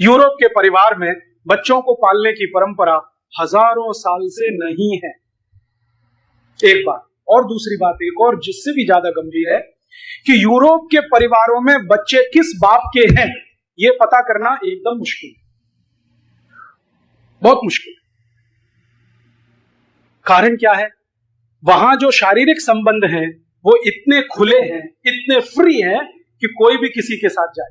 Europe के परिवार में बच्चों को पालने की परंपरा हजारों साल से नहीं है। एक बात। और दूसरी बात एक और जिससे भी ज्यादा गंभीर है कि यूरोप के परिवारों में बच्चे किस बाप के हैं यह पता करना एकदम मुश्किल है, बहुत मुश्किल। कारण क्या है? वहां जो शारीरिक संबंध हैं वो इतने खुले हैं, इतने फ्री हैं कि कोई भी किसी के साथ जाए।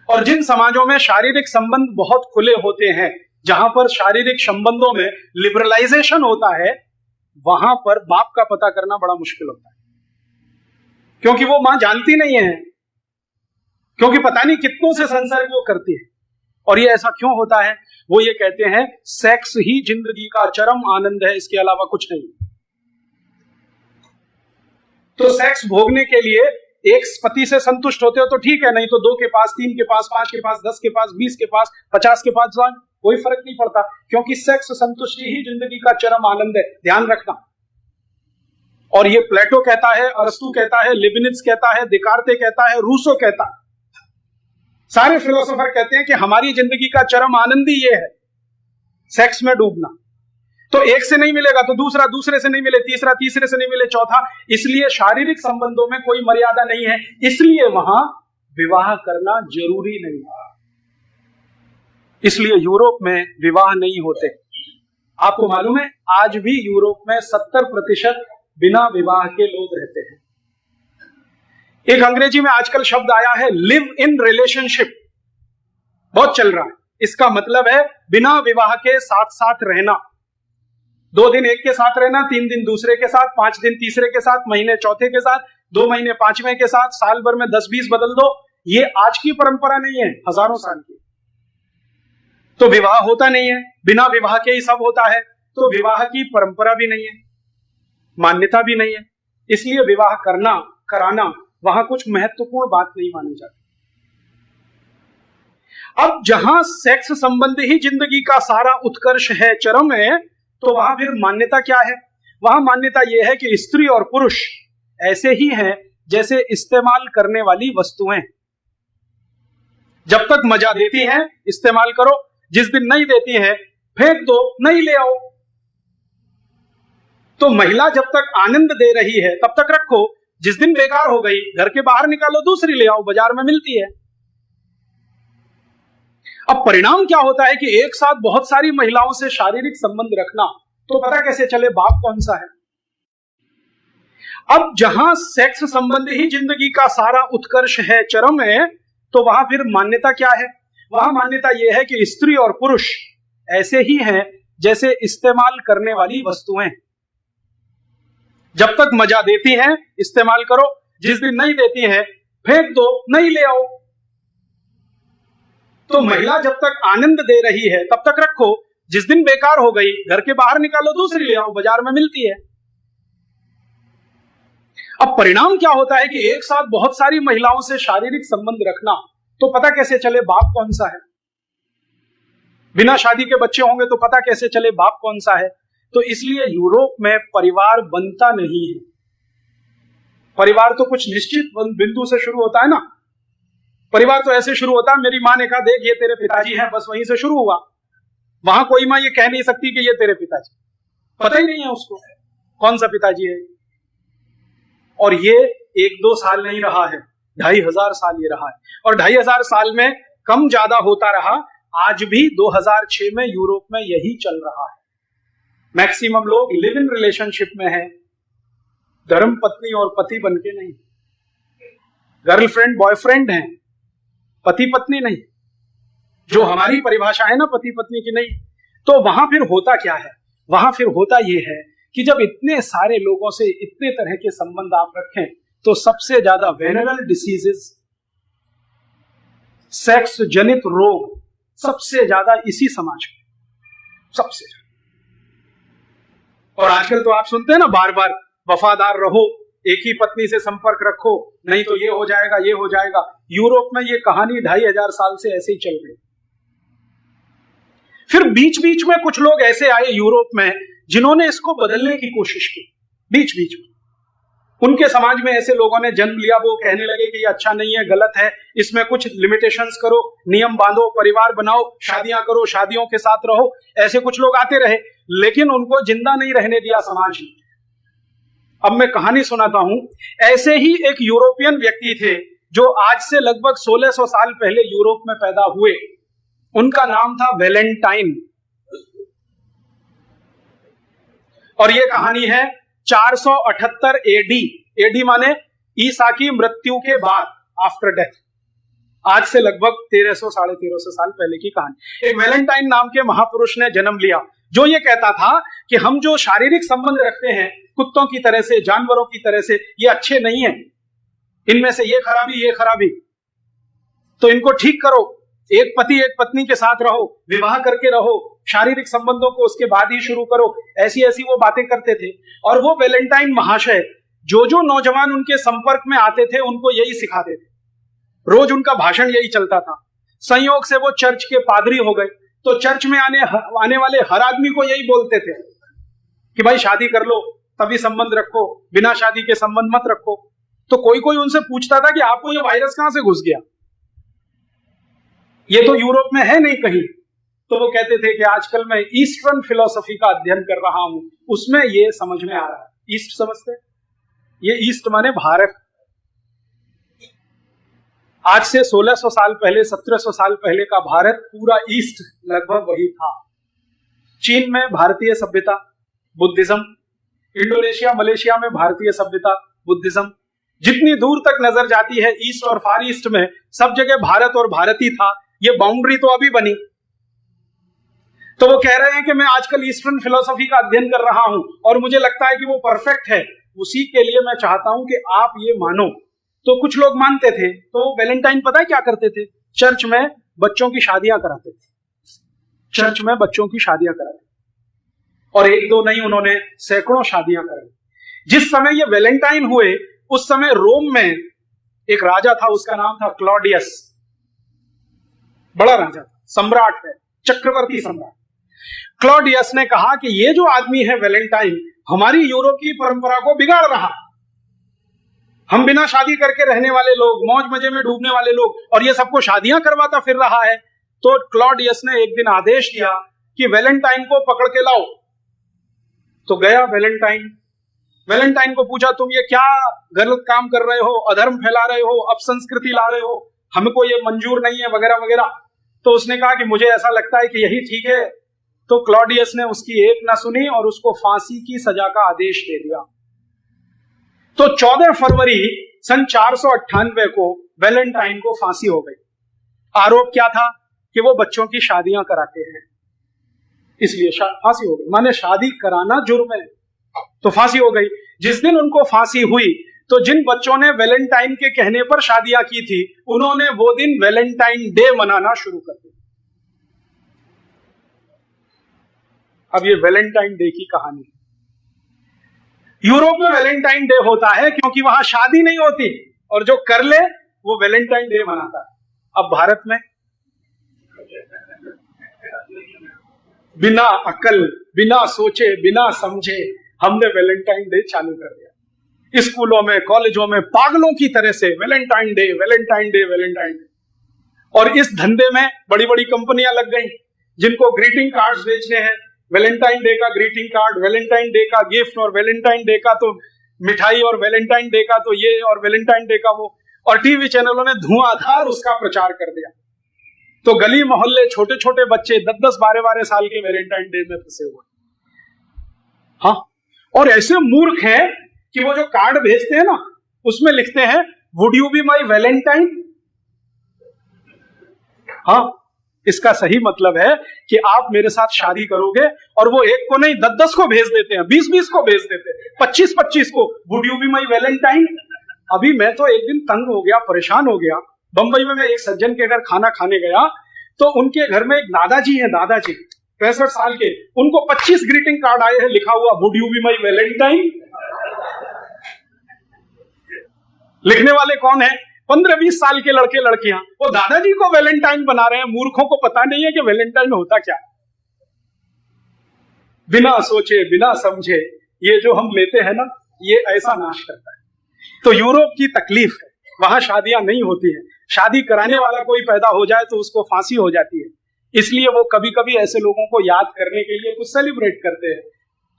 और जिन समाजों में शारीरिक संबंध बहुत खुले होते हैं, जहां पर शारीरिक संबंधों में लिबरलाइजेशन होता है, वहां पर बाप का पता करना बड़ा मुश्किल होता है, क्योंकि वो मां जानती नहीं है, क्योंकि पता नहीं कितनों से संसर्ग वो करती है। और ये ऐसा क्यों होता है? वो ये कहते हैं सेक्स ही जिंदगी का चरम आनंद है, इसके अलावा कुछ नहीं। तो सेक्स भोगने के लिए एक पति से संतुष्ट होते हो तो ठीक है, नहीं तो 2 के पास, 3 के पास, 5 के पास, 10 के पास, 20 के पास, 50 के पास, कोई फर्क नहीं पड़ता, क्योंकि सेक्स संतुष्टि ही जिंदगी का चरम आनंद है। ध्यान रखना। और ये प्लेटो कहता है, अरस्तु कहता है, लिबनिट्ज कहता है, देकार्ते कहता है, रूसो कहता है, सारे फिलोसोफर कहते हैं कि हमारी जिंदगी का चरम आनंद ही ये है, सेक्स में डूबना। तो एक से नहीं मिलेगा तो दूसरा, दूसरे से नहीं मिले तीसरा, तीसरे से नहीं मिले चौथा। इसलिए शारीरिक संबंधों में कोई मर्यादा नहीं है, इसलिए वहां विवाह करना जरूरी नहीं है। इसलिए यूरोप में विवाह नहीं होते। आपको मालूम है आज भी यूरोप में 70% बिना विवाह के लोग रहते हैं। एक अंग्रेजी में आजकल शब्द आया है लिव इन रिलेशनशिप, बहुत चल रहा है। इसका मतलब है बिना विवाह के साथ साथ रहना। 2 दिन एक के साथ रहना, 3 दिन दूसरे के साथ, 5 दिन तीसरे के साथ, महीने चौथे के साथ, 2 महीने पांचवें के साथ, साल भर में 10-20 बदल दो। ये आज की परंपरा नहीं है, हजारों साल की। तो विवाह होता नहीं है, बिना विवाह के ही सब होता है। तो विवाह की परंपरा भी नहीं है, मान्यता भी नहीं है, इसलिए विवाह करना, कराना वहां कुछ महत्वपूर्ण बात नहीं मानी जाती। अब जहां सेक्स संबंध ही जिंदगी का सारा उत्कर्ष है, चरम है, तो वहां फिर मान्यता क्या है? वहां मान्यता यह है कि स्त्री और पुरुष ऐसे ही हैं जैसे इस्तेमाल करने वाली वस्तुएं। जब तक मजा देती हैं इस्तेमाल करो, जिस दिन नहीं देती हैं फेंक दो, नहीं ले आओ। तो महिला जब तक आनंद दे रही है तब तक रखो, जिस दिन बेकार हो गई घर के बाहर निकालो, दूसरी ले आओ, बाजार में मिलती है। अब परिणाम क्या होता है कि एक साथ बहुत सारी महिलाओं से शारीरिक संबंध रखना, तो पता कैसे चले बाप कौन सा है? अब जहां सेक्स संबंध ही जिंदगी का सारा उत्कर्ष है, चरम है, तो वहां फिर मान्यता क्या है? वहां मान्यता यह है कि स्त्री और पुरुष ऐसे ही हैं जैसे इस्तेमाल करने वाली वस्तुएं। जब तक मजा देती हैं इस्तेमाल करो, जिस दिन नहीं देती हैं फेंक दो, नहीं ले आओ। तो महिला जब तक आनंद दे रही है तब तक रखो, जिस दिन बेकार हो गई घर के बाहर निकालो, दूसरी ले आओ, बाजार में मिलती है। अब परिणाम क्या होता है कि एक साथ बहुत सारी महिलाओं से शारीरिक संबंध रखना, तो पता कैसे चले बाप कौन सा है? बिना शादी के बच्चे होंगे तो पता कैसे चले बाप कौन सा है? तो इसलिए यूरोप में परिवार बनता नहीं है। परिवार तो कुछ निश्चित बिंदु से शुरू होता है ना। परिवार तो ऐसे शुरू होता है, मेरी माँ ने कहा देख ये तेरे पिताजी हैं, बस वहीं से शुरू हुआ। वहां कोई माँ ये कह नहीं सकती कि ये तेरे पिताजी, पता ही नहीं है उसको कौन सा पिताजी है। और ये 1-2 साल नहीं रहा है, 2500 साल ये रहा है। और 2500 साल में कम ज्यादा होता रहा। आज भी 2006 में यूरोप में यही चल रहा है। मैक्सिमम लोग लिव इन रिलेशनशिप में हैं, धर्म पत्नी और पति बनके नहीं, गर्लफ्रेंड बॉयफ्रेंड हैं, पति पत्नी नहीं, जो हमारी परिभाषा है ना पति पत्नी की नहीं। तो वहां फिर होता क्या है? वहां फिर होता यह है कि जब इतने सारे लोगों से इतने तरह के संबंध आप रखें, तो सबसे ज्यादा वेनरल डिसीजेस, सेक्स जनित रोग सबसे ज्यादा इसी समाज में, सबसे। और आजकल तो आप सुनते हैं ना बार बार, वफादार रहो, एक ही पत्नी से संपर्क रखो, नहीं तो ये हो जाएगा, ये हो जाएगा। यूरोप में ये कहानी 2500 साल से ऐसे ही चल रही। फिर बीच बीच में कुछ लोग ऐसे आए यूरोप में जिन्होंने इसको बदलने की कोशिश की, बीच बीच में। उनके समाज में ऐसे लोगों ने जन्म लिया, वो कहने लगे कि ये अच्छा नहीं है, गलत है, इसमें कुछ लिमिटेशंस करो, नियम बांधो, परिवार बनाओ, शादियां करो, शादियों के साथ रहो। ऐसे कुछ लोग आते रहे, लेकिन उनको जिंदा नहीं रहने दिया समाज ने। अब मैं कहानी सुनाता हूं। ऐसे ही एक यूरोपियन व्यक्ति थे जो आज से लगभग 1600 साल पहले यूरोप में पैदा हुए। उनका नाम था वैलेंटाइन। और यह कहानी है 478 एडी। एडी माने ईसा की मृत्यु के बाद, आफ्टर डेथ। आज से लगभग 1300 साढ़े 1300 साल पहले की कहानी। एक वैलेंटाइन नाम के महापुरुष ने जन्म लिया, जो ये कहता था कि हम जो शारीरिक संबंध रखते हैं कुत्तों की तरह से, जानवरों की तरह से, ये अच्छे नहीं है, इनमें से ये खराबी, तो इनको ठीक करो। एक पति एक पत्नी के साथ रहो, विवाह करके रहो, शारीरिक संबंधों को उसके बाद ही शुरू करो। ऐसी ऐसी वो बातें करते थे। और वो वैलेंटाइन महाशय जो नौजवान उनके संपर्क में आते थे उनको यही सिखाते थे। रोज उनका भाषण यही चलता था। संयोग से वो चर्च के पादरी हो गए, तो चर्च में आने वाले हर आदमी को यही बोलते थे कि भाई शादी कर लो, तभी संबंध रखो, बिना शादी के संबंध मत रखो। तो कोई उनसे पूछता था कि आपको ये वायरस कहां से घुस गया, ये तो यूरोप में है नहीं कहीं। तो वो कहते थे कि आजकल मैं ईस्टर्न फिलॉसफी का अध्ययन कर रहा हूं, उसमें ये समझ में आ रहा है। ईस्ट समझते, ये ईस्ट माने भारत। आज से 1600 साल पहले, 1700 साल पहले का भारत, पूरा ईस्ट लगभग वही था। चीन में भारतीय सभ्यता, बुद्धिज्म। इंडोनेशिया, मलेशिया में भारतीय सभ्यता, बुद्धिज्म। जितनी दूर तक नजर जाती है ईस्ट और फार ईस्ट में, सब जगह भारत और भारत ही था। ये बाउंड्री तो अभी बनी। तो वो कह रहे हैं कि मैं आजकल ईस्टर्न फिलॉसफी का अध्ययन कर रहा हूं और मुझे लगता है कि वो परफेक्ट है। उसी के लिए मैं चाहता हूं कि आप ये मानो। तो कुछ लोग मानते थे। तो वैलेंटाइन पता है क्या करते थे? चर्च में बच्चों की शादियां कराते थे। चर्च में बच्चों की शादियां कराते, और एक दो नहीं, उन्होंने सैकड़ों शादियां कराई। जिस समय ये वैलेंटाइन हुए, उस समय रोम में एक राजा था, उसका नाम था क्लॉडियस। बड़ा राजा था, सम्राट है, चक्रवर्ती सम्राट। क्लॉडियस ने कहा कि ये जो आदमी है वैलेंटाइन, हमारी यूरोप की परंपरा को बिगाड़ रहा है। हम बिना शादी करके रहने वाले लोग, मौज मजे में डूबने वाले लोग, और ये सबको शादियां करवाता फिर रहा है। तो क्लॉडियस ने एक दिन आदेश दिया कि वैलेंटाइन को पकड़ के लाओ। तो गया वैलेंटाइन को पूछा, तुम ये क्या गलत काम कर रहे हो, अधर्म फैला रहे हो, अपसंस्कृति ला रहे हो, हमको ये मंजूर नहीं है, वगैरह वगैरह। तो उसने कहा कि मुझे ऐसा लगता है कि यही ठीक है। तो क्लॉडियस ने उसकी एक ना सुनी और उसको फांसी की सजा का आदेश दे दिया। तो 14 फरवरी सन 498 को वैलेंटाइन को फांसी हो गई। आरोप क्या था? कि वो बच्चों की शादियां कराते हैं, इसलिए फांसी हो गई। माने शादी कराना जुर्म है, तो फांसी हो गई। जिस दिन उनको फांसी हुई, तो जिन बच्चों ने वैलेंटाइन के कहने पर शादियां की थी, उन्होंने वो दिन वैलेंटाइन डे मनाना शुरू कर दिया। अब ये वैलेंटाइन डे की कहानी। यूरोप में वैलेंटाइन डे होता है क्योंकि वहां शादी नहीं होती, और जो कर ले वो वैलेंटाइन डे मनाता है। अब भारत में बिना अकल, बिना सोचे, बिना समझे हमने वैलेंटाइन डे चालू कर दिया। स्कूलों में, कॉलेजों में पागलों की तरह से Valentine day, Valentine day, Valentine day. और इस धंधे में बड़ी बड़ी कंपनियां लग गई जिनको ग्रीटिंग कार्ड्स बेचने हैं। वैलेंटाइन डे का ग्रीटिंग कार्ड, वैलेंटाइन डे का गिफ्ट, और वैलेंटाइन डे का तो मिठाई, और वैलेंटाइन डे का तो ये, और वैलेंटाइन डे का वो। और टीवी चैनलों ने धुआंधार उसका प्रचार कर दिया। तो गली मोहल्ले, छोटे छोटे बच्चे 10-10, 12-12 साल के वैलेंटाइन डे में फंसे हुए। हाँ, और ऐसे मूर्ख हैं कि वो जो कार्ड भेजते हैं ना, उसमें लिखते हैं would you be my Valentine. हाँ, इसका सही मतलब है कि आप मेरे साथ शादी करोगे। और वो एक को नहीं, 10-10 को भेज देते हैं, 20-20 को भेज देते हैं, 25-25 को, would you be my Valentine. अभी मैं तो एक दिन तंग हो गया, परेशान हो गया। बंबई में मैं एक सज्जन के घर खाना खाने गया, तो उनके घर में एक दादाजी हैं, दादाजी 65 साल के। उनको 25 ग्रीटिंग कार्ड आए हैं, लिखा हुआ would you be my Valentine. लिखने वाले कौन है? 15-20 साल के लड़के लड़कियां। वो दादाजी को वैलेंटाइन बना रहे हैं। मूर्खों को पता नहीं है कि वैलेंटाइन होता क्या। बिना सोचे, बिना समझे ये जो हम लेते हैं ना, ये ऐसा नाश करता है। तो यूरोप की तकलीफ है, वहां शादियां नहीं होती है, शादी कराने वाला कोई पैदा हो जाए तो उसको फांसी हो जाती है। इसलिए वो कभी कभी ऐसे लोगों को याद करने के लिए कुछ सेलिब्रेट करते हैं,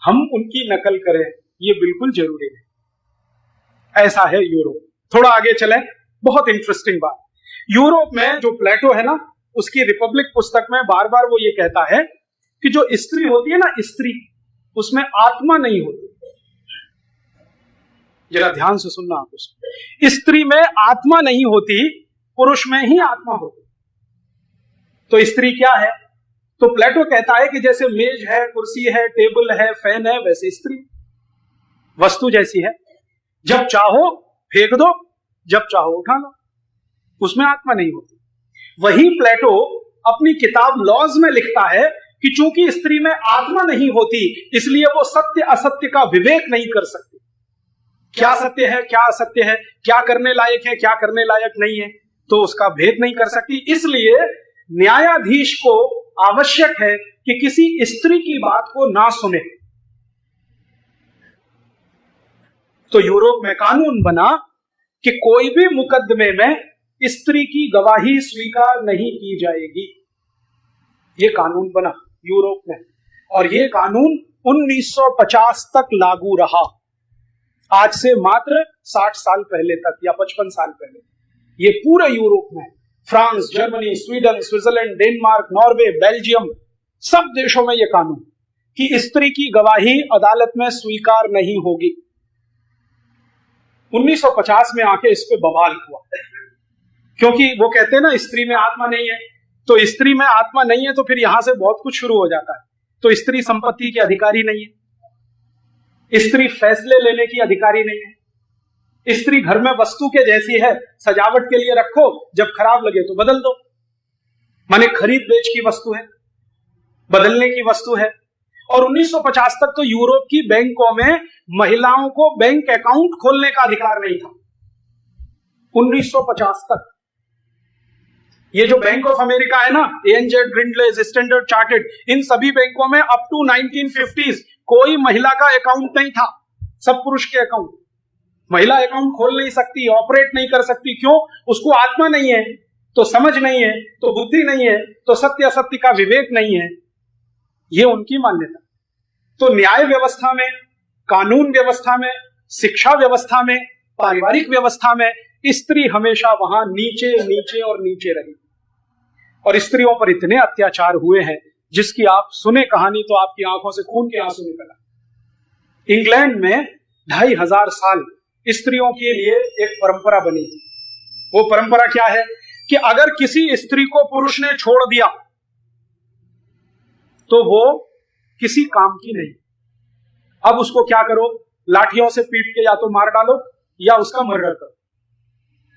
हम उनकी नकल करें ये बिल्कुल जरूरी है। ऐसा है यूरोप। थोड़ा आगे चलें, बहुत इंटरेस्टिंग बात। यूरोप में जो प्लेटो है ना, उसकी रिपब्लिक पुस्तक में बार बार वो ये कहता है कि जो स्त्री होती है ना, स्त्री, उसमें आत्मा नहीं होती। जरा ध्यान से सुनना आप उसको, स्त्री में आत्मा नहीं होती, पुरुष में ही आत्मा होती। तो स्त्री क्या है? तो प्लेटो कहता है कि जैसे मेज है, कुर्सी है, टेबल है, फैन है, वैसे स्त्री वस्तु जैसी है। जब चाहो फेंक दो, जब चाहो उठा लो, उसमें आत्मा नहीं होती। वही प्लेटो अपनी किताब लॉज में लिखता है कि चूंकि स्त्री में आत्मा नहीं होती, इसलिए वो सत्य असत्य का विवेक नहीं कर सकती। क्या सत्य है, क्या असत्य है, क्या करने लायक है, क्या करने लायक नहीं है, तो उसका भेद नहीं कर सकती। इसलिए न्यायाधीश को आवश्यक है कि किसी स्त्री की बात को ना सुने। तो यूरोप में कानून बना कि कोई भी मुकदमे में स्त्री की गवाही स्वीकार नहीं की जाएगी। ये कानून बना यूरोप में, और ये कानून 1950 तक लागू रहा। आज से मात्र 60 साल पहले तक या 55 साल पहले ये पूरे यूरोप में, France, Germany, Sweden, Switzerland, Denmark, Norway, Belgium, सब देशों में यह कानून कि स्त्री की गवाही अदालत में स्वीकार नहीं होगी। 1950 में आके इस पे बवाल हुआ, क्योंकि वो कहते हैं ना स्त्री में आत्मा नहीं है। तो स्त्री में आत्मा नहीं है तो फिर यहां से बहुत कुछ शुरू हो जाता है। तो स्त्री संपत्ति की अधिकारी नहीं है, स्त्री फैसले लेने की अधिकारी नहीं है, स्त्री घर में वस्तु के जैसी है, सजावट के लिए रखो, जब खराब लगे तो बदल दो। माने खरीद बेच की वस्तु है, बदलने की वस्तु है। और 1950 तक तो यूरोप की बैंकों में महिलाओं को बैंक अकाउंट खोलने का अधिकार नहीं था। 1950 तक ये जो बैंक ऑफ अमेरिका है ना, ANZ, ग्रिंडलेज, स्टैंडर्ड चार्टेड, इन सभी बैंकों में अप टू 1950s कोई महिला का अकाउंट नहीं था, सब पुरुष के अकाउंट। महिला अकाउंट खोल नहीं सकती, ऑपरेट नहीं कर सकती। क्यों? उसको आत्मा नहीं है, तो समझ नहीं है, तो बुद्धि नहीं है, तो सत्य असत्य का विवेक नहीं है। ये उनकी मान्यता। तो न्याय व्यवस्था में, कानून व्यवस्था में, शिक्षा व्यवस्था में, पारिवारिक व्यवस्था में स्त्री हमेशा वहां नीचे नीचे और नीचे रही। और स्त्रियों पर इतने अत्याचार हुए हैं जिसकी आप सुने कहानी तो आपकी आंखों से खून के आंसू निकल आए। इंग्लैंड में 2500 साल स्त्रियों के लिए एक परंपरा बनी। वो परंपरा क्या है कि अगर किसी स्त्री को पुरुष ने छोड़ दिया तो वो किसी काम की नहीं। अब उसको क्या करो, लाठियों से पीट के या तो मार डालो या उसका मर्डर करो,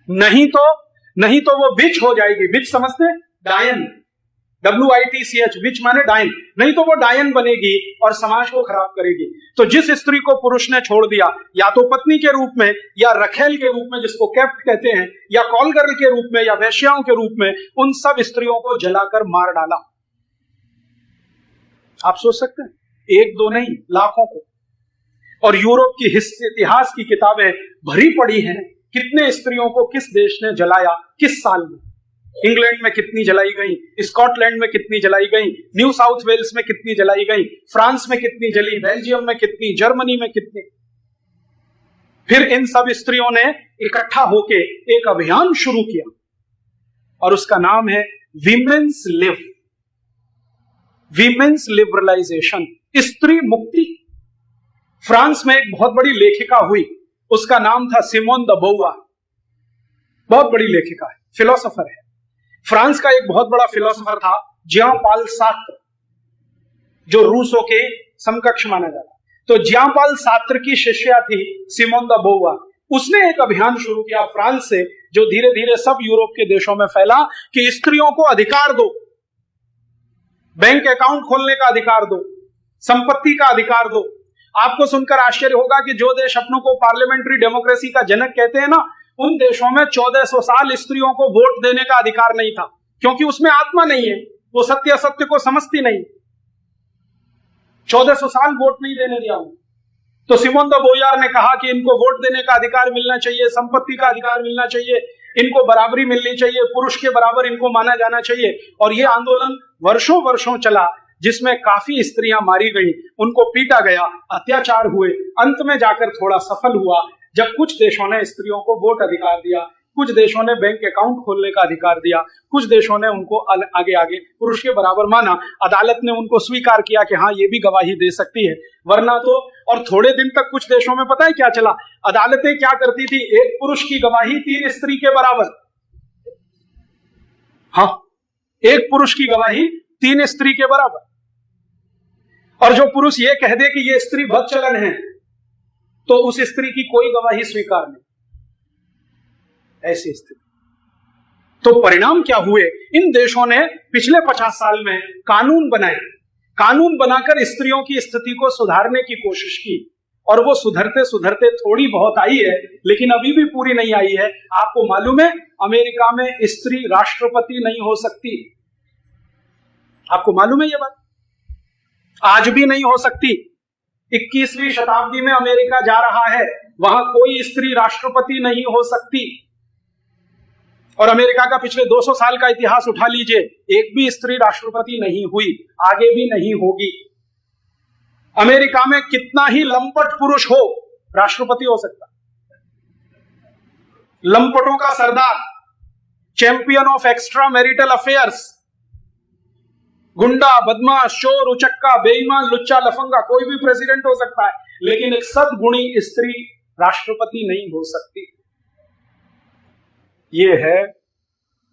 नहीं तो वो विच हो जाएगी। विच समझते? डायन, WITCH, विच माने डायन। नहीं तो वो डायन बनेगी और समाज को खराब करेगी। तो जिस स्त्री को पुरुष ने छोड़ दिया, या तो पत्नी के रूप में, या रखेल के रूप में जिसको कैप्ट कहते हैं, या कॉल गर्ल के रूप में, या वेश्याओं के रूप में, उन सब स्त्रियों को जलाकर मार डाला। आप सोच सकते हैं, एक दो नहीं, लाखों को। और यूरोप की इतिहास की किताबें भरी पड़ी हैं कितने स्त्रियों को किस देश ने जलाया, किस साल में। इंग्लैंड में कितनी जलाई गई, स्कॉटलैंड में कितनी जलाई गई, न्यू साउथ वेल्स में कितनी जलाई गई, फ्रांस में कितनी जली, बेल्जियम में कितनी, जर्मनी में कितनी। फिर इन सब स्त्रियों ने इकट्ठा होके एक अभियान शुरू किया और उसका नाम है वीमेन्स लिबरलाइजेशन, स्त्री मुक्ति। फ्रांस में एक बहुत बड़ी लेखिका हुई, उसका नाम था सिमोन द बोवार। बहुत बड़ी लेखिका है, फिलोसोफर है। फ्रांस का एक बहुत बड़ा फिलोसोफर था जियां पाल सार्त्र, जो रूसों के समकक्ष माना जाता। तो जियां पाल सार्त्र की शिष्या थी सिमोन द बोवार। उसने एक अभियान शुरू किया फ्रांस से, जो धीरे धीरे सब यूरोप के देशों में फैला कि स्त्रियों को अधिकार दो, बैंक अकाउंट खोलने का अधिकार दो, संपत्ति का अधिकार दो। आपको सुनकर आश्चर्य होगा कि जो देश अपनों को पार्लियामेंट्री डेमोक्रेसी का जनक कहते हैं ना, उन देशों में 1400 साल स्त्रियों को वोट देने का अधिकार नहीं था, क्योंकि उसमें आत्मा नहीं है, वो सत्य असत्य को समझती नहीं। 1400 साल वोट नहीं देने दिया। तो सिमोन द बोयार ने कहा कि इनको वोट देने का अधिकार मिलना चाहिए, संपत्ति का अधिकार मिलना चाहिए, इनको बराबरी मिलनी चाहिए, पुरुष के बराबर इनको माना जाना चाहिए। और ये आंदोलन वर्षों वर्षों चला, जिसमें काफी स्त्रियां मारी गई, उनको पीटा गया, अत्याचार हुए। अंत में जाकर थोड़ा सफल हुआ जब कुछ देशों ने स्त्रियों को वोट अधिकार दिया, कुछ देशों ने बैंक अकाउंट खोलने का अधिकार दिया, कुछ देशों ने उनको आगे आगे पुरुष के बराबर माना। अदालत ने उनको स्वीकार किया कि हाँ ये भी गवाही दे सकती है, वरना तो। और थोड़े दिन तक कुछ देशों में पता है क्या चला, अदालतें क्या करती थी, एक पुरुष की गवाही 3 स्त्री के बराबर। हाँ, एक पुरुष की गवाही 3 स्त्री के बराबर। और जो पुरुष ये कह दे कि ये स्त्री बदचलन है, तो उस स्त्री की कोई गवाही स्वीकार नहीं। ऐसी स्थिति। तो परिणाम क्या हुए, इन देशों ने पिछले 50 साल में कानून बनाए, कानून बनाकर स्त्रियों की स्थिति को सुधारने की कोशिश की। और वो सुधरते सुधरते थोड़ी बहुत आई है, लेकिन अभी भी पूरी नहीं आई है। आपको मालूम है, अमेरिका में स्त्री राष्ट्रपति नहीं हो सकती। आपको मालूम है ये बात? आज भी नहीं हो सकती। 21वीं शताब्दी में अमेरिका जा रहा है, वहां कोई स्त्री राष्ट्रपति नहीं हो सकती। और अमेरिका का पिछले 200 साल का इतिहास उठा लीजिए, एक भी स्त्री राष्ट्रपति नहीं हुई, आगे भी नहीं होगी। अमेरिका में कितना ही लंपट पुरुष हो, राष्ट्रपति हो सकता। लंपटों का सरदार, champion of extra marital affairs, गुंडा, बदमाश, चोर, उचक्का, बेईमान, लुच्चा, लफंगा, कोई भी प्रेसिडेंट हो सकता है, लेकिन एक सद्गुणी स्त्री राष्ट्रपति नहीं हो सकती। ये है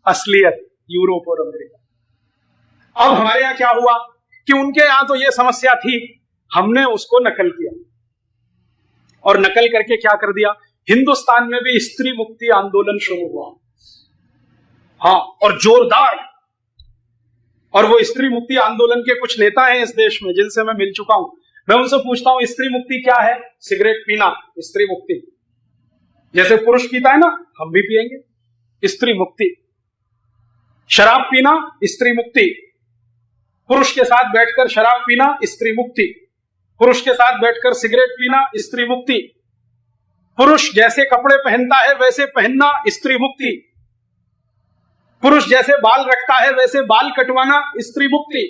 असलियत यूरोप और अमेरिका। अब हमारे यहां क्या हुआ कि उनके यहां तो ये समस्या थी, हमने उसको नकल किया। और नकल करके क्या कर दिया, हिंदुस्तान में भी स्त्री मुक्ति आंदोलन शुरू हुआ। हाँ, और जोरदार। और वो स्त्री मुक्ति आंदोलन के कुछ नेता हैं इस देश में, जिनसे मैं मिल चुका हूं। मैं उनसे पूछता हूं, स्त्री मुक्ति क्या है? सिगरेट पीना स्त्री मुक्ति। जैसे पुरुष पीता है ना, हम भी पिएंगे, स्त्री मुक्ति। शराब पीना स्त्री मुक्ति। पुरुष के साथ बैठकर शराब पीना स्त्री मुक्ति। पुरुष के साथ बैठकर सिगरेट पीना स्त्री मुक्ति। पुरुष जैसे कपड़े पहनता है वैसे पहनना स्त्री मुक्ति। पुरुष जैसे बाल रखता है वैसे बाल कटवाना स्त्री मुक्ति।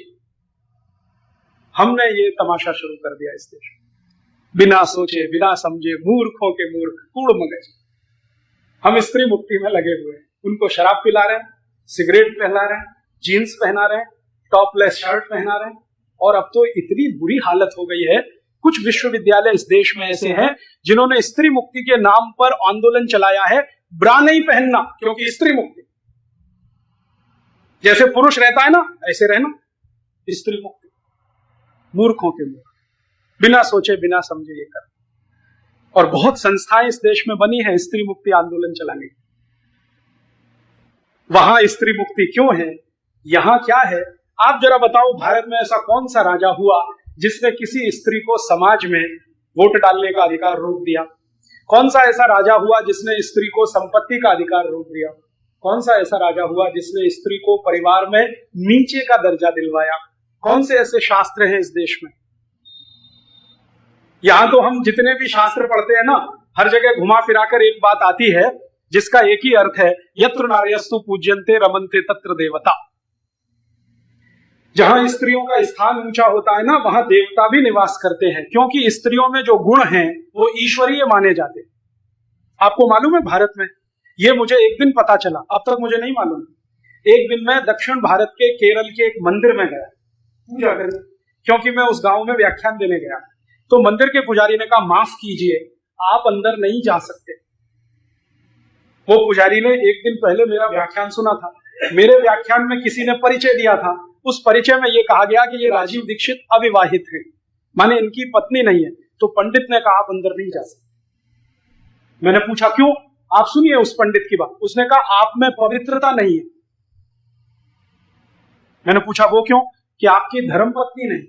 हमने ये तमाशा शुरू कर दिया इस देश में, बिना सोचे बिना समझे, मूर्खों के मूर्ख, कूड़ मगज। हम स्त्री मुक्ति में लगे हुए हैं। उनको शराब पिला रहे हैं, सिगरेट पहना रहे हैं, जीन्स पहना रहे हैं, टॉपलेस शर्ट पहना रहे हैं। और अब तो इतनी बुरी हालत हो गई है, कुछ विश्वविद्यालय इस देश में ऐसे हैं जिन्होंने स्त्री मुक्ति के नाम पर आंदोलन चलाया है, ब्रा नहीं पहनना, क्योंकि स्त्री मुक्ति। जैसे पुरुष रहता है ना, ऐसे रहना, स्त्री मुक्ति। मूर्खों के मूर्ख, बिना सोचे बिना समझे ये कर। और बहुत संस्थाएं इस देश में बनी है स्त्री मुक्ति आंदोलन चलाने की। वहां स्त्री मुक्ति क्यों है, यहां क्या है? आप जरा बताओ, भारत में ऐसा कौन सा राजा हुआ जिसने किसी स्त्री को समाज में वोट डालने का अधिकार रोक दिया? कौन सा ऐसा राजा हुआ जिसने स्त्री को संपत्ति का अधिकार रोक दिया? कौन सा ऐसा राजा हुआ जिसने स्त्री को परिवार में नीचे का दर्जा दिलवाया? कौन से ऐसे शास्त्र हैं इस देश में? यहां तो हम जितने भी शास्त्र पढ़ते हैं ना, हर जगह घुमा फिराकर एक बात आती है जिसका एक ही अर्थ है, यत्र नार्यस्तु पूज्यन्ते रमन्ते तत्र देवता। जहां स्त्रियों का स्थान ऊंचा होता है ना, वहां देवता भी निवास करते हैं, क्योंकि स्त्रियों में जो गुण हैं वो ईश्वरीय माने जाते हैं। आपको मालूम है, भारत में ये मुझे एक दिन पता चला, अब तक मुझे नहीं मालूम। एक दिन मैं दक्षिण भारत के केरल के एक मंदिर में गया पूजा करने, क्योंकि मैं उस गांव में व्याख्यान देने गया। तो मंदिर के पुजारी ने कहा, माफ कीजिए, आप अंदर नहीं जा सकते। वो पुजारी ने एक दिन पहले मेरा व्याख्यान सुना था। मेरे व्याख्यान में किसी ने परिचय दिया था, उस परिचय में ये कहा गया कि ये राजीव दीक्षित अविवाहित है, माने इनकी पत्नी नहीं है। तो पंडित ने कहा, आप अंदर नहीं जा सकते। मैंने पूछा क्यों? आप सुनिए उस पंडित की बात। उसने कहा, आप में पवित्रता नहीं है। मैंने पूछा वो क्यों? कि आपकी धर्मपत्नी नहीं।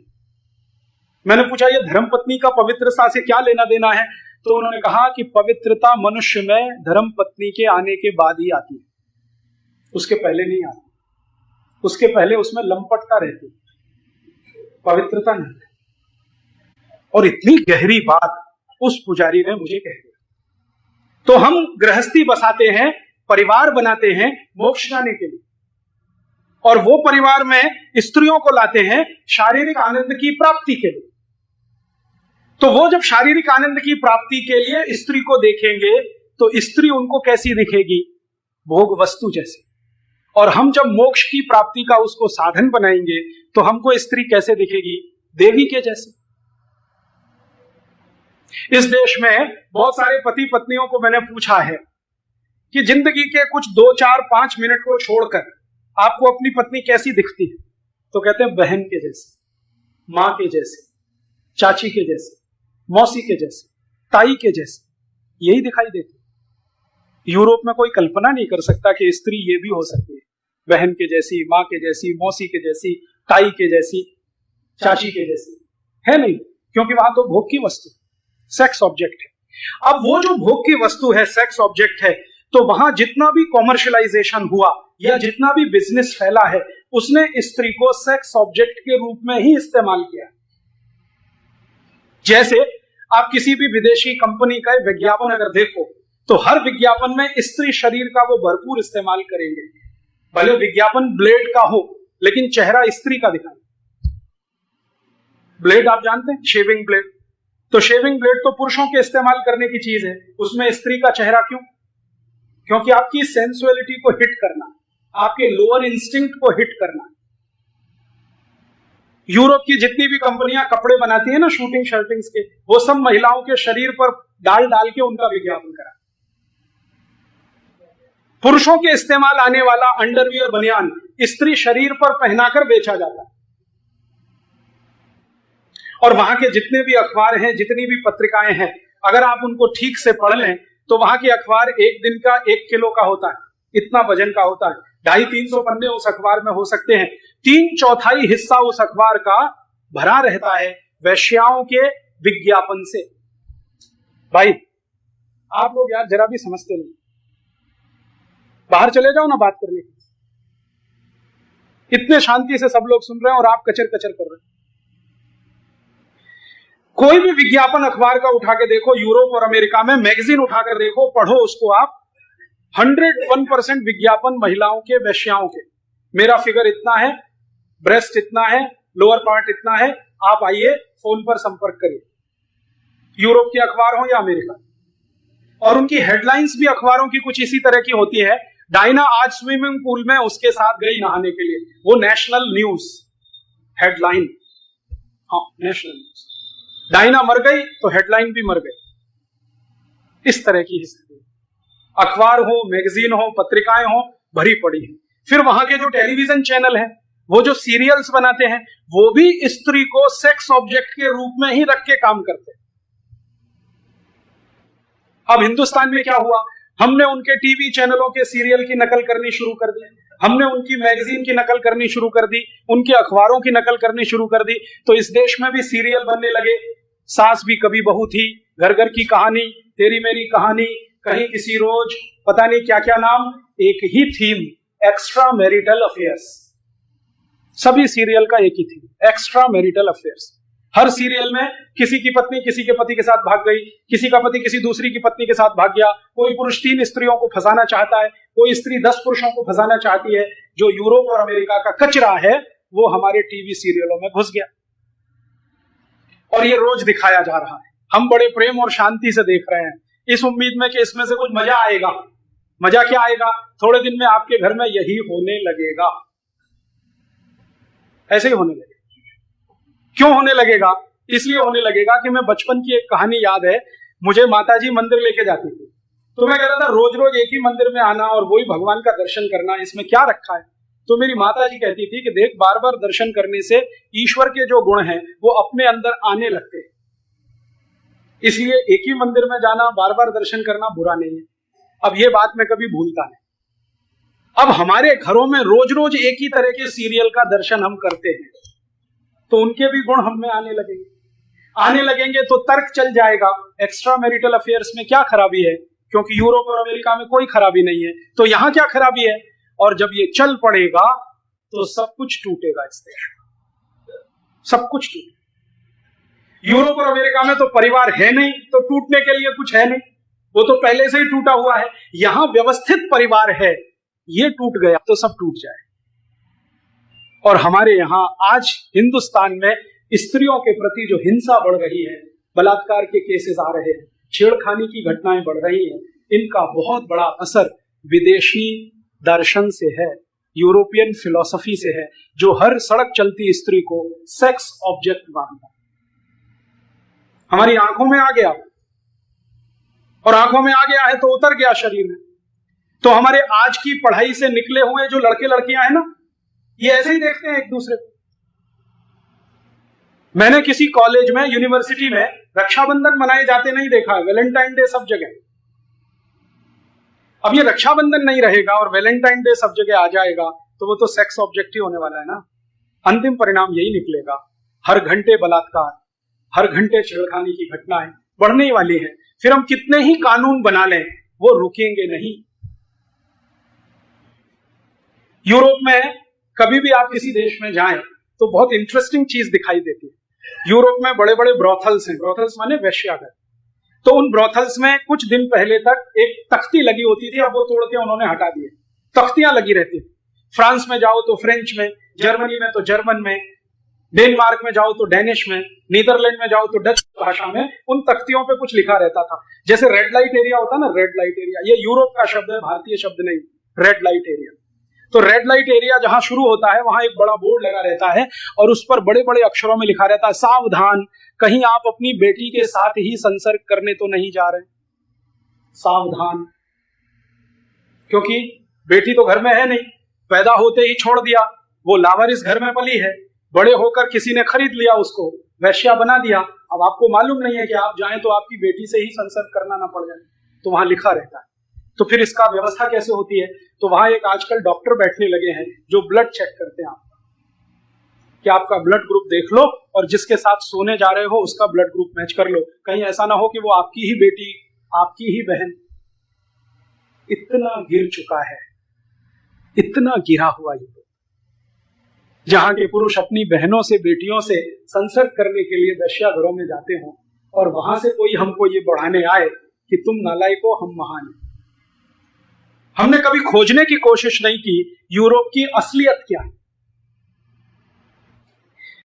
मैंने पूछा, ये धर्मपत्नी का पवित्रता से क्या लेना देना है? तो उन्होंने कहा कि पवित्रता मनुष्य में धर्मपत्नी के आने के बाद ही आती है, उसके पहले नहीं आती। उसके पहले उसमें लंपटता रहती है, पवित्रता नहीं। और इतनी गहरी बात, उस पुजारी ने मुझे कह दिया। तो हम गृहस्थी बसाते हैं, परिवार बनाते हैं मोक्ष जाने के लिए, और वो परिवार में स्त्रियों को लाते हैं शारीरिक आनंद की प्राप्ति के लिए। तो वो जब शारीरिक आनंद की प्राप्ति के लिए स्त्री को देखेंगे तो स्त्री उनको कैसी दिखेगी? भोग वस्तु जैसी। और हम जब मोक्ष की प्राप्ति का उसको साधन बनाएंगे तो हमको स्त्री कैसे दिखेगी? देवी के जैसे। इस देश में बहुत सारे पति पत्नियों को मैंने पूछा है कि जिंदगी के कुछ 2, 4, 5 मिनट को छोड़कर आपको अपनी पत्नी कैसी दिखती है? तो कहते हैं बहन के जैसे, मां के जैसे, चाची के जैसे, मौसी के जैसे, ताई के जैसे, यही दिखाई देती। यूरोप में कोई कल्पना नहीं कर सकता कि स्त्री ये भी हो सकती है, बहन के जैसी, मां के जैसी, मौसी के जैसी, ताई के जैसी, चाची के जैसी, है नहीं, क्योंकि वहां तो भोग की वस्तु, सेक्स ऑब्जेक्ट है। अब वो जो भोग की वस्तु है, सेक्स ऑब्जेक्ट है, तो वहां जितना भी कॉमर्शियलाइजेशन हुआ या जितना भी बिजनेस फैला है, उसने स्त्री को सेक्स ऑब्जेक्ट के रूप में ही इस्तेमाल किया। जैसे आप किसी भी विदेशी कंपनी का विज्ञापन अगर देखो तो हर विज्ञापन में स्त्री शरीर का वो भरपूर इस्तेमाल करेंगे। भले विज्ञापन ब्लेड का हो लेकिन चेहरा स्त्री का दिखाए। ब्लेड आप जानते हैं, शेविंग ब्लेड। तो शेविंग ब्लेड तो पुरुषों के इस्तेमाल करने की चीज है, उसमें स्त्री का चेहरा क्यों? क्योंकि आपकी सेंसुअलिटी को हिट करना, आपके लोअर इंस्टिंक्ट को हिट करना। यूरोप की जितनी भी कंपनियां कपड़े बनाती है ना, शूटिंग शर्टिंग्स के, वो सब महिलाओं के शरीर पर डाल डाल के उनका विज्ञापन करा। पुरुषों के इस्तेमाल आने वाला अंडरवियर बनियान स्त्री शरीर पर पहनाकर बेचा जाता है। और वहां के जितने भी अखबार हैं, जितनी भी पत्रिकाएं हैं, अगर आप उनको ठीक से पढ़ लें तो वहां के अखबार एक दिन का 1 किलो का होता है, इतना वजन का होता है। 250-300 पन्ने उस अखबार में हो सकते हैं। 3/4 हिस्सा उस अखबार का भरा रहता है वैश्याओं के विज्ञापन से। भाई आप लोग यार जरा भी समझते नहीं, बाहर चले जाओ ना बात करने के। इतने शांति से सब लोग सुन रहे हैं और आप कचर कचर कर रहे हैं। कोई भी विज्ञापन अखबार का उठा के देखो, यूरोप और अमेरिका में मैगजीन उठाकर देखो, पढ़ो उसको आप, 101% विज्ञापन महिलाओं के, वैश्याओं के। मेरा फिगर इतना है, ब्रेस्ट इतना है, लोअर पार्ट इतना है, आप आइए फोन पर संपर्क करिए। यूरोप के अखबार हो या अमेरिका। और उनकी हेडलाइंस भी अखबारों की कुछ इसी तरह की होती है। डायना आज स्विमिंग पूल में उसके साथ गई नहाने के लिए, वो नेशनल न्यूज हेडलाइन। हाँ, नेशनल न्यूज। डायना मर गई तो हेडलाइन भी मर गई। इस तरह की स्थिति। अखबार हो, मैगजीन हो, पत्रिकाएं हो, भरी पड़ी है। फिर वहां के जो टेलीविजन चैनल हैं, वो जो सीरियल्स बनाते हैं, वो भी स्त्री को सेक्स ऑब्जेक्ट के रूप में ही रख के काम करते हैं। अब हिंदुस्तान में क्या हुआ? हमने उनके टीवी चैनलों के सीरियल की नकल करनी शुरू कर दी, हमने उनकी मैगजीन की नकल करनी शुरू कर दी, उनके अखबारों की नकल करनी शुरू कर दी। तो इस देश में भी सीरियल बनने लगे। सास भी कभी बहू थी, घर घर की कहानी, तेरी मेरी कहानी, कहीं किसी रोज, पता नहीं क्या क्या नाम, एक ही थीम, एक्स्ट्रा मैरिटल अफेयर्स। सभी सीरियल का एक ही थीम, एक्स्ट्रा मैरिटल अफेयर्स। हर सीरियल में किसी की पत्नी किसी के पति के साथ भाग गई, किसी का पति किसी दूसरी की पत्नी के साथ भाग गया, कोई पुरुष 3 स्त्रियों को फंसाना चाहता है, कोई स्त्री 10 पुरुषों को फंसाना चाहती है। जो यूरोप और अमेरिका का कचरा है वो हमारे टीवी सीरियलों में घुस गया और ये रोज दिखाया जा रहा है। हम बड़े प्रेम और शांति से देख रहे हैं, इस उम्मीद में कि इसमें से कुछ मजा आएगा। मजा क्या आएगा? थोड़े दिन में आपके घर में यही होने लगेगा, ऐसे ही होने लगेगा। क्यों होने लगेगा? इसलिए होने लगेगा कि मैं बचपन की एक कहानी याद है, मुझे माताजी मंदिर लेके जाती थी, तो मैं कहता था रोज रोज एक ही मंदिर में आना और वही भगवान का दर्शन करना, इसमें क्या रखा है? तो मेरी माताजी कहती थी कि देख, बार बार दर्शन करने से ईश्वर के जो गुण हैं वो अपने अंदर आने लगते हैं, इसलिए एक ही मंदिर में जाना, बार बार दर्शन करना बुरा नहीं है। अब ये बात मैं कभी भूलता नहीं। अब हमारे घरों में रोज रोज एक ही तरह के सीरियल का दर्शन हम करते हैं, तो उनके भी गुण हम में आने लगेंगे तो तर्क चल जाएगा, एक्स्ट्रा मैरिटल अफेयर्स में क्या खराबी है, क्योंकि यूरोप और अमेरिका में कोई खराबी नहीं है, तो यहां क्या खराबी है? और जब ये चल पड़ेगा तो सब कुछ टूटेगा, इस देश में सब कुछ टूटेगा। यूरोप और अमेरिका में तो परिवार है नहीं, तो टूटने के लिए कुछ है नहीं, वो तो पहले से ही टूटा हुआ है। यहां व्यवस्थित परिवार है, ये टूट गया तो सब टूट जाए। और हमारे यहां आज हिंदुस्तान में स्त्रियों के प्रति जो हिंसा बढ़ रही है, बलात्कार के केसेस आ रहे हैं, छेड़खानी की घटनाएं बढ़ रही हैं, इनका बहुत बड़ा असर विदेशी दर्शन से है, यूरोपियन फिलॉसफी से है, जो हर सड़क चलती स्त्री को सेक्स ऑब्जेक्ट मानता है। हमारी आंखों में आ गया, और आंखों में आ गया है तो उतर गया शरीर में। तो हमारे आज की पढ़ाई से निकले हुए जो लड़के लड़कियां हैं ना, ये ऐसे ही देखते हैं एक दूसरे को। मैंने किसी कॉलेज में, यूनिवर्सिटी में रक्षाबंधन मनाए जाते नहीं देखा है, वैलेंटाइन डे सब जगह। अब ये रक्षाबंधन नहीं रहेगा और वैलेंटाइन डे सब जगह आ जाएगा, तो वो तो सेक्स ऑब्जेक्ट ही होने वाला है ना। अंतिम परिणाम यही निकलेगा, हर घंटे बलात्कार, हर घंटे छेड़खानी की घटनाएं बढ़ने ही वाली है। फिर हम कितने ही कानून बना लें, वो रुकेंगे नहीं। यूरोप में कभी भी आप किसी देश में जाएं तो बहुत इंटरेस्टिंग चीज दिखाई देती है। यूरोप में बड़े बड़े ब्रोथल्स हैं, ब्रोथल्स माने वेश्याघर। तो उन ब्रोथल्स में कुछ दिन पहले तक एक तख्ती लगी होती थी, अब वो तोड़ के उन्होंने हटा दिए। तख्तियां लगी रहती थी। फ्रांस में जाओ तो फ्रेंच में, जर्मनी में तो जर्मन में, डेनमार्क में जाओ तो डेनिश में, नीदरलैंड में जाओ तो डच भाषा में उन तख्तियों पे कुछ लिखा रहता था। जैसे रेड लाइट एरिया होता है ना, रेड लाइट एरिया, ये यूरोप का शब्द है, भारतीय शब्द नहीं, रेड लाइट एरिया। तो रेड लाइट एरिया जहां शुरू होता है वहां एक बड़ा बोर्ड लगा रहता है और उस पर बड़े बड़े अक्षरों में लिखा रहता है, सावधान, कहीं आप अपनी बेटी के साथ ही संसर्ग करने तो नहीं जा रहे, सावधान। क्योंकि बेटी तो घर में है नहीं, पैदा होते ही छोड़ दिया, वो लावारिस घर में पली है, बड़े होकर किसी ने खरीद लिया उसको, वैश्या बना दिया। अब आपको मालूम नहीं है कि आप जाएं तो आपकी बेटी से ही संसर्ग करना ना पड़ जाए, तो वहां लिखा रहता है। तो फिर इसका व्यवस्था कैसे होती है? तो वहां एक आजकल डॉक्टर बैठने लगे हैं जो ब्लड चेक करते हैं आपका, कि आपका ब्लड ग्रुप देख लो और जिसके साथ सोने जा रहे हो उसका ब्लड ग्रुप मैच कर लो, कहीं ऐसा ना हो कि वो आपकी ही बेटी, आपकी ही बहन। इतना गिर चुका है, इतना गिरा हुआ ये, जहां के पुरुष अपनी बहनों से, बेटियों से संसर्ग करने के लिए वेश्याघरों में जाते हो और वहां से कोई हमको ये बढ़ाने आए कि तुम नालायको, हम महान हैं। हमने कभी खोजने की कोशिश नहीं की यूरोप की असलियत क्या है।